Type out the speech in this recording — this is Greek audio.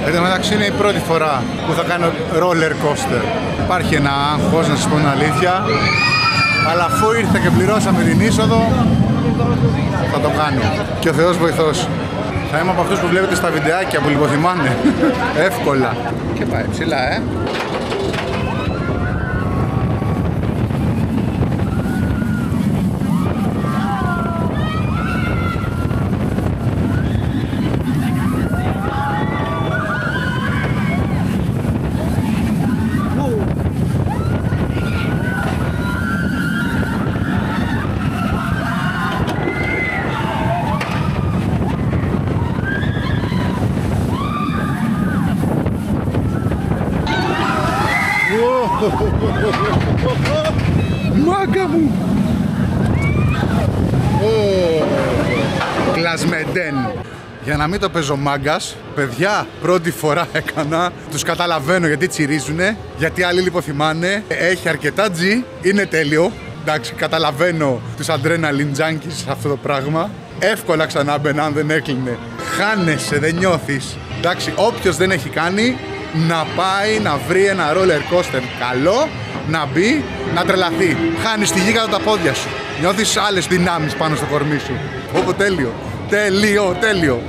Εν τω μεταξύ είναι η πρώτη φορά που θα κάνω roller coaster. Υπάρχει ένα άγχος, να σας πω την αλήθεια. Αλλά αφού ήρθα και πληρώσαμε την είσοδο, θα το κάνω. Και ο Θεός βοηθός. Θα είμαι από αυτούς που βλέπετε στα βιντεάκια που λιποθυμάνε. Εύκολα. Και πάει ψηλά, Μάγκα μου! Κλασμεντέν. Για να μην το παίζω μάγκας, παιδιά, πρώτη φορά έκανα. Τους καταλαβαίνω γιατί τσιρίζουνε, γιατί άλλοι λιποθυμάνε. Έχει αρκετά G, είναι τέλειο. Εντάξει, καταλαβαίνω τους adrenaline junkies σε αυτό το πράγμα. Εύκολα ξανά μπαινε αν δεν έκλεινε. Χάνεσαι, δεν νιώθεις. Εντάξει, όποιος δεν έχει κάνει, να πάει να βρει ένα roller coaster καλό, να μπει, να τρελαθεί. Χάνεις τη γη κάτω τα πόδια σου. Νιώθεις άλλες δυνάμεις πάνω στο κορμί σου. Όπο τέλειο. Τέλειο, τέλειο.